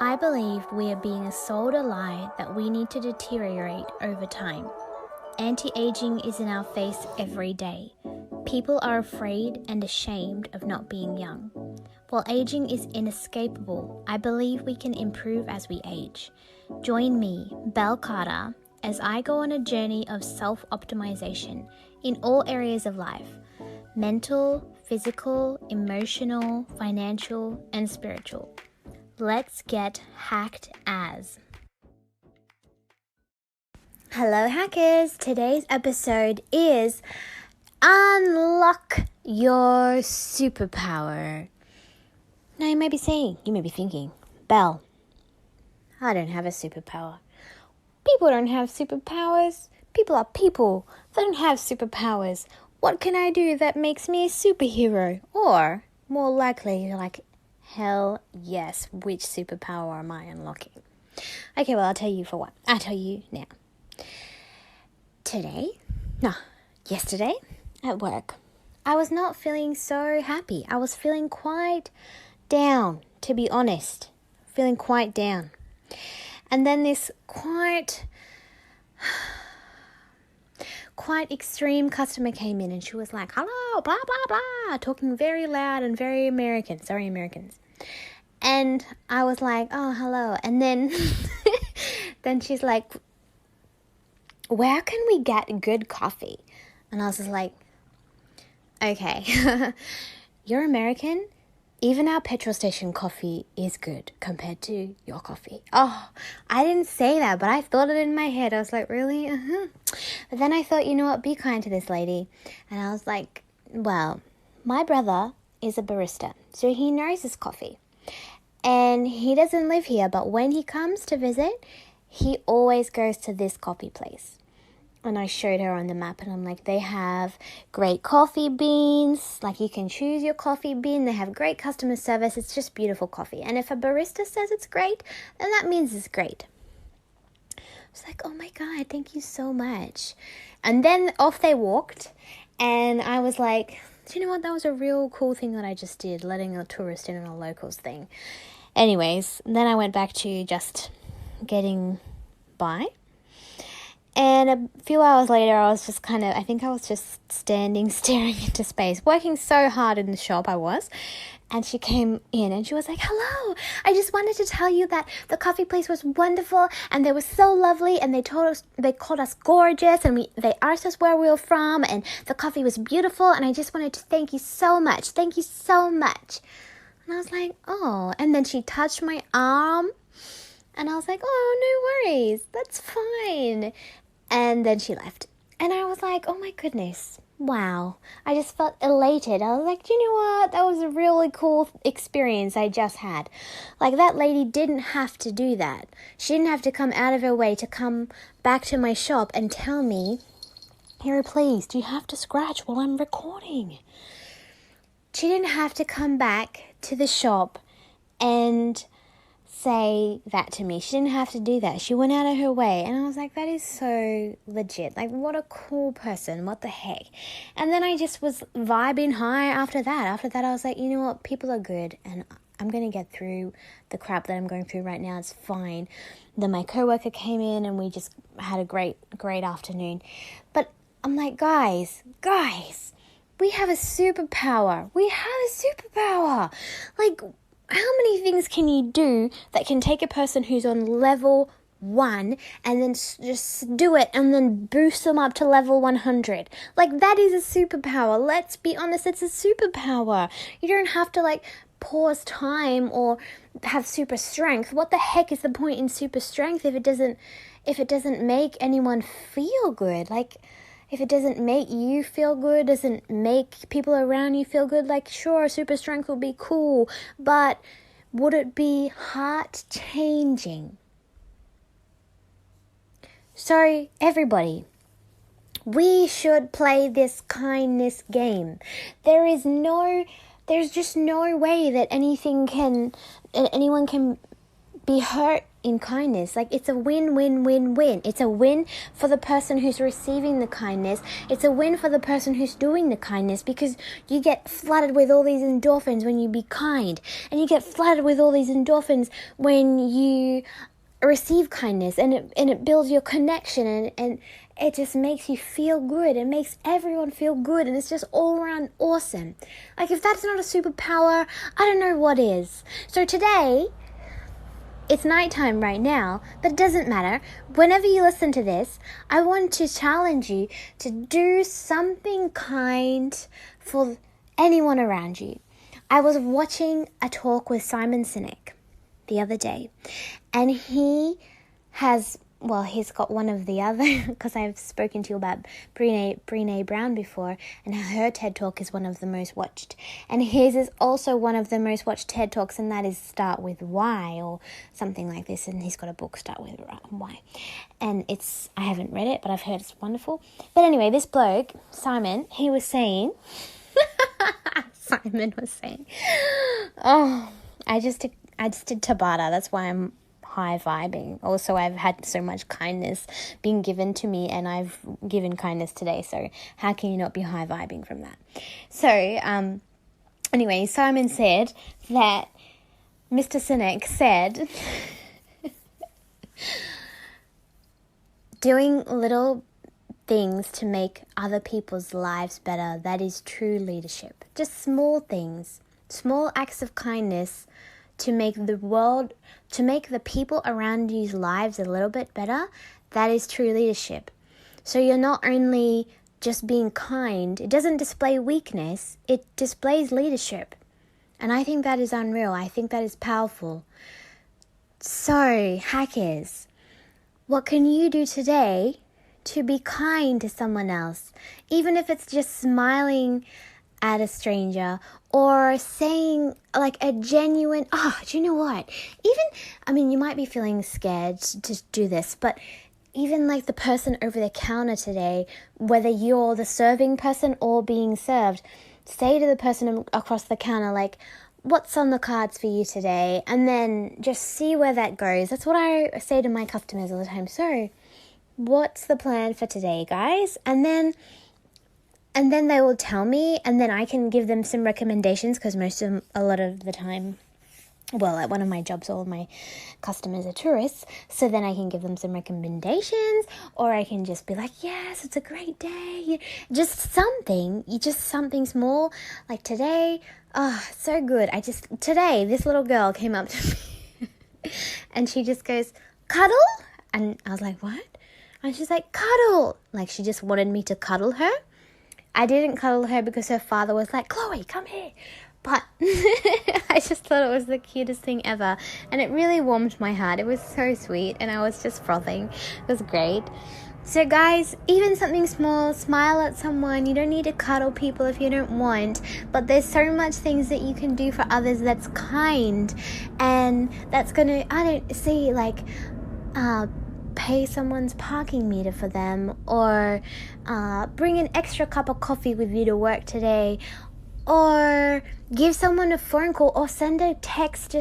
I believe we are being sold a lie that we need to deteriorate over time. Anti-aging is in our face every day. People are afraid and ashamed of not being young. While aging is inescapable, I believe we can improve as we age. Join me, Belle Carter, as I go on a journey of self-optimization in all areas of life: mental, physical, emotional, financial, and spiritual. Let's get hacked as. Hello hackers! Today's episode is Unlock Your Superpower. Now you may be thinking, Belle, I don't have a superpower. People don't have superpowers. People are people. They don't have superpowers. What can I do that makes me a superhero? Or, more likely, you're like, hell yes, which superpower am I unlocking? Okay, well, I'll tell you for what. I'll tell you now. Yesterday at work, I was not feeling so happy. I was feeling quite down, to be honest. Feeling quite down. And then this quite extreme customer came in and she was like, hello, blah, blah, blah, talking very loud and very American. Sorry, Americans. And I was like, oh, hello. And then, then she's like, where can we get good coffee? And I was just like, okay, you're American. Even our petrol station coffee is good compared to your coffee. Oh, I didn't say that, but I thought it in my head. I was like, really? But then I thought, you know what? Be kind to this lady. And I was like, well, my brother is a barista, so he knows his coffee. And he doesn't live here, but when he comes to visit, he always goes to this coffee place. And I showed her on the map and I'm like, they have great coffee beans. Like, you can choose your coffee bean. They have great customer service. It's just beautiful coffee. And if a barista says it's great, then that means it's great. I was like, oh my God, thank you so much. And then off they walked. And I was like, do you know what? That was a real cool thing that I just did, letting a tourist in on a locals thing. Anyways, then I went back to just getting by. And a few hours later, I was just standing, staring into space, working so hard in the shop I was. And she came in and she was like, hello, I just wanted to tell you that the coffee place was wonderful and they were so lovely and they called us gorgeous and they asked us where we were from and the coffee was beautiful and I just wanted to thank you so much. Thank you so much. And I was like, oh. And then she touched my arm and I was like, oh, no worries. That's fine. And then she left. And I was like, oh my goodness. Wow. I just felt elated. I was like, do you know what? That was a really cool experience I just had. Like, that lady didn't have to do that. She didn't have to come out of her way to come back to my shop and tell me, here, please, do you have to scratch while I'm recording? She didn't have to come back to the shop and say that to me. She didn't have to do that. She went out of her way. And I was like, that is so legit. Like, what a cool person. What the heck? And then I just was vibing high after that. After that, I was like, you know what? People are good. And I'm going to get through the crap that I'm going through right now. It's fine. Then my coworker came in and we just had a great afternoon. But I'm like, guys, we have a superpower. Like, how many things can you do that can take a person who's on level 1 and then just do it and then boost them up to level 100? Like, that is a superpower. Let's be honest, it's a superpower. You don't have to, like, pause time or have super strength. What the heck is the point in super strength if it doesn't make anyone feel good? Like, if it doesn't make you feel good, doesn't make people around you feel good, like, sure, super strength would be cool, but would it be heart-changing? So, everybody, we should play this kindness game. There's just no way that anyone can be hurt in kindness. Like, it's a win-win-win-win. It's a win for the person who's receiving the kindness. It's a win for the person who's doing the kindness, because you get flooded with all these endorphins when you be kind, and you get flooded with all these endorphins when you receive kindness, and it builds your connection, and it just makes you feel good. It makes everyone feel good, and it's just all around awesome. Like, if that's not a superpower, I don't know what is. So today, it's nighttime right now, but it doesn't matter. Whenever you listen to this, I want to challenge you to do something kind for anyone around you. I was watching a talk with Simon Sinek the other day, and he's got one of the other, because I've spoken to you about Brené Brown before, and her TED Talk is one of the most watched. And his is also one of the most watched TED Talks, and that is Start With Why, or something like this. And he's got a book, Start With Why. And I haven't read it, but I've heard it's wonderful. But anyway, this bloke, Simon, he was saying, I just did Tabata. That's why I'm high vibing. Also, I've had so much kindness being given to me, and I've given kindness today. So how can you not be high vibing from that? So, anyway, Simon said that Mr. Sinek said, doing little things to make other people's lives better, that is true leadership. Just small things, small acts of kindness to make the people around you's lives a little bit better, that is true leadership. So you're not only just being kind, it doesn't display weakness, it displays leadership. And I think that is unreal. I think that is powerful. So, hackers, what can you do today to be kind to someone else? Even if it's just smiling at a stranger, or saying like a genuine, do you know what? You might be feeling scared to do this, but even like the person over the counter today, whether you're the serving person or being served, say to the person across the counter, like, what's on the cards for you today? And then just see where that goes. That's what I say to my customers all the time. So, what's the plan for today, guys? And then they will tell me, and then I can give them some recommendations, because a lot of the time, at one of my jobs, all of my customers are tourists, so then I can give them some recommendations, or I can just be like, yes, it's a great day. Just something small, like today, so good. Today, this little girl came up to me, and she just goes, cuddle? And I was like, what? And she's like, cuddle. Like, she just wanted me to cuddle her. I didn't cuddle her because her father was like, Chloe, come here. But I just thought it was the cutest thing ever. And it really warmed my heart. It was so sweet. And I was just frothing. It was great. So guys, even something small, smile at someone. You don't need to cuddle people if you don't want. But there's so much things that you can do for others that's kind. And that's going to, pay someone's parking meter for them, or bring an extra cup of coffee with you to work today, or give someone a phone call, or send a text,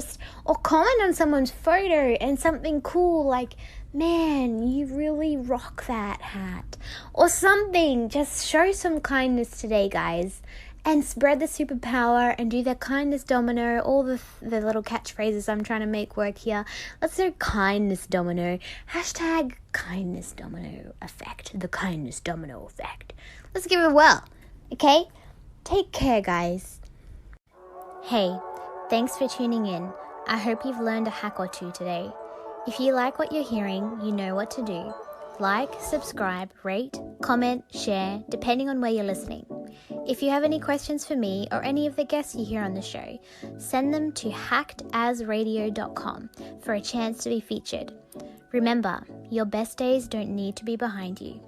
or comment on someone's photo and something cool like, man, you really rock that hat, or something. Just show some kindness today, guys, and spread the superpower and do the kindness domino, all the little catchphrases I'm trying to make work here. Let's do kindness domino. Hashtag kindness domino effect. The kindness domino effect. Let's give it a whirl. Okay? Take care, guys. Hey, thanks for tuning in. I hope you've learned a hack or two today. If you like what you're hearing, you know what to do. Like, subscribe, rate, comment, share, depending on where you're listening. If you have any questions for me or any of the guests you hear on the show, send them to hackedasradio.com for a chance to be featured. Remember, your best days don't need to be behind you.